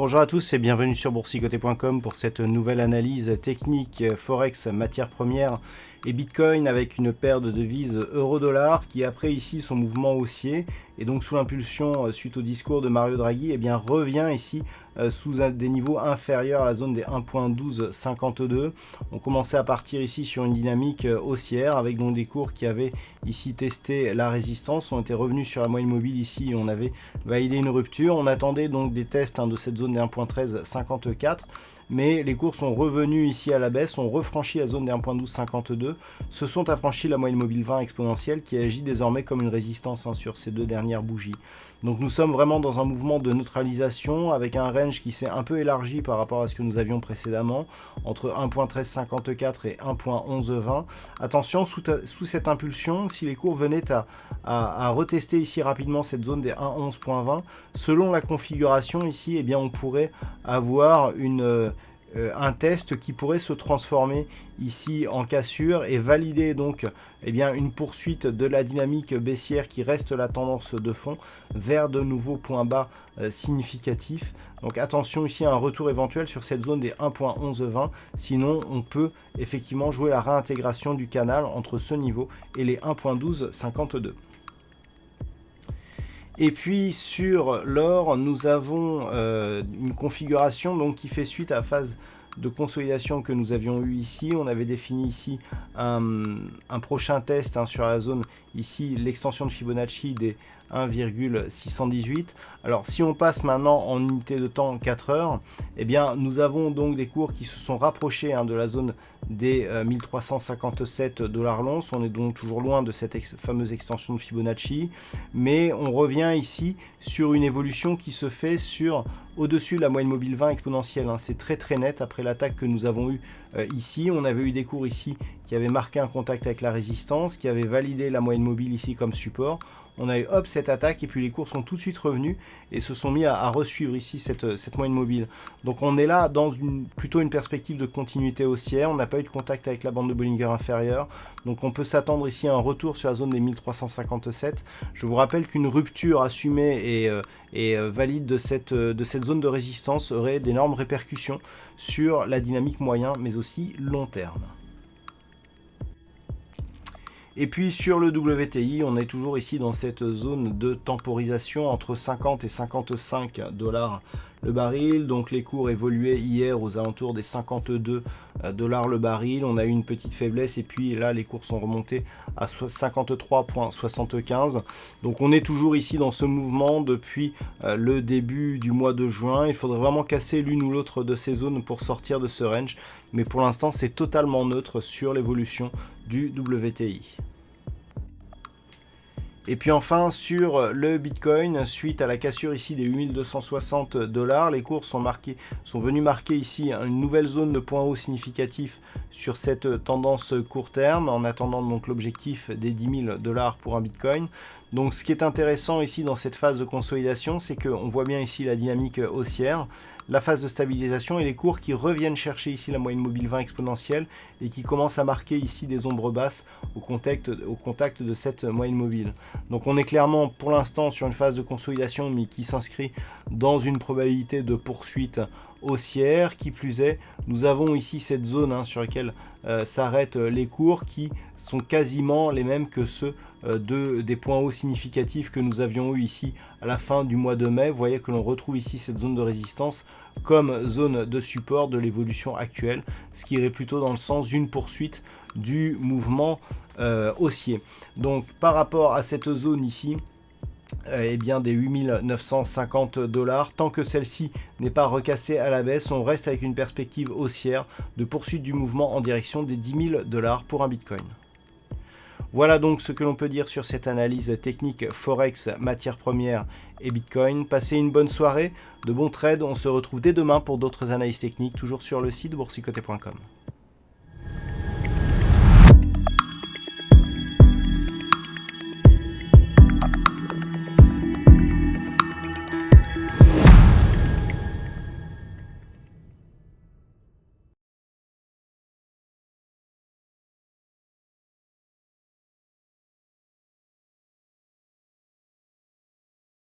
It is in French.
Bonjour à tous et bienvenue sur boursicoté.com pour cette nouvelle analyse technique Forex, matières premières et Bitcoin avec une paire de devises euro-dollar qui après ici son mouvement haussier et donc sous l'impulsion suite au discours de Mario Draghi revient ici sous des niveaux inférieurs à la zone des 1.1252. On commençait à partir ici sur une dynamique haussière avec donc des cours qui avaient ici testé la résistance, on était revenus sur la moyenne mobile ici et on avait validé une rupture. On attendait donc des tests de cette zone des 1.1354, mais les cours sont revenus ici à la baisse, ont refranchi la zone des 1.1252, se sont affranchis la moyenne mobile 20 exponentielle qui agit désormais comme une résistance sur ces deux dernières bougies. Donc nous sommes vraiment dans un mouvement de neutralisation avec un range qui s'est un peu élargi par rapport à ce que nous avions précédemment, entre 1.1354 et 1.1120. Attention, sous cette impulsion, si les cours venaient à retester ici rapidement cette zone des 1.11.20, selon la configuration ici, on pourrait avoir un test qui pourrait se transformer ici en cassure et valider donc une poursuite de la dynamique baissière qui reste la tendance de fond vers de nouveaux points bas significatifs. Donc attention ici à un retour éventuel sur cette zone des 1.1120, sinon on peut effectivement jouer la réintégration du canal entre ce niveau et les 1.1252. Et puis sur l'or, nous avons une configuration donc, qui fait suite à la phase de consolidation que nous avions eu ici. On avait défini ici un prochain test sur la zone, ici l'extension de Fibonacci des 1,618. Alors si on passe maintenant en unité de temps 4 heures, nous avons donc des cours qui se sont rapprochés de la zone des 1357 $ l'once. On est donc toujours loin de cette fameuse extension de Fibonacci, mais on revient ici sur une évolution qui se fait au-dessus de la moyenne mobile 20 exponentielle. C'est très net après l'attaque que nous avons eue ici. On avait eu des cours ici qui avaient marqué un contact avec la résistance, qui avaient validé la moyenne mobile ici comme support. On a eu cette attaque et puis les cours sont tout de suite revenus et se sont mis à resuivre ici cette moyenne mobile. Donc on est là dans plutôt une perspective de continuité haussière. On n'a pas eu de contact avec la bande de Bollinger inférieure. Donc on peut s'attendre ici à un retour sur la zone des 1357. Je vous rappelle qu'une rupture assumée et valide de cette zone de résistance aurait d'énormes répercussions sur la dynamique moyen mais aussi long terme. Et puis sur le WTI, on est toujours ici dans cette zone de temporisation entre 50 et 55 $ le baril. Donc les cours évoluaient hier aux alentours des 52 $ le baril. On a eu une petite faiblesse et puis là les cours sont remontés à 53,75. Donc on est toujours ici dans ce mouvement depuis le début du mois de juin. Il faudrait vraiment casser l'une ou l'autre de ces zones pour sortir de ce range. Mais pour l'instant c'est totalement neutre sur l'évolution du WTI. Et puis enfin sur le Bitcoin, suite à la cassure ici des 8260 $, les cours sont venus marquer ici une nouvelle zone de point haut significatif sur cette tendance court terme, en attendant donc l'objectif des 10 000 $ pour un Bitcoin. Donc ce qui est intéressant ici dans cette phase de consolidation, c'est qu'on voit bien ici la dynamique haussière, la phase de stabilisation et les cours qui reviennent chercher ici la moyenne mobile 20 exponentielle et qui commencent à marquer ici des ombres basses au contact de cette moyenne mobile. Donc on est clairement pour l'instant sur une phase de consolidation mais qui s'inscrit dans une probabilité de poursuite haussière. Qui plus est, nous avons ici cette zone sur laquelle s'arrêtent les cours qui sont quasiment les mêmes que ceux des points hauts significatifs que nous avions eu ici à la fin du mois de mai. Vous voyez que l'on retrouve ici cette zone de résistance comme zone de support de l'évolution actuelle, ce qui irait plutôt dans le sens d'une poursuite du mouvement haussier. Donc par rapport à cette zone ici, des 8950 $, tant que celle-ci n'est pas recassée à la baisse, on reste avec une perspective haussière de poursuite du mouvement en direction des 10 000 $ pour un Bitcoin. Voilà donc ce que l'on peut dire sur cette analyse technique Forex, matières premières et Bitcoin. Passez une bonne soirée, de bons trades. On se retrouve dès demain pour d'autres analyses techniques, toujours sur le site boursicoté.com.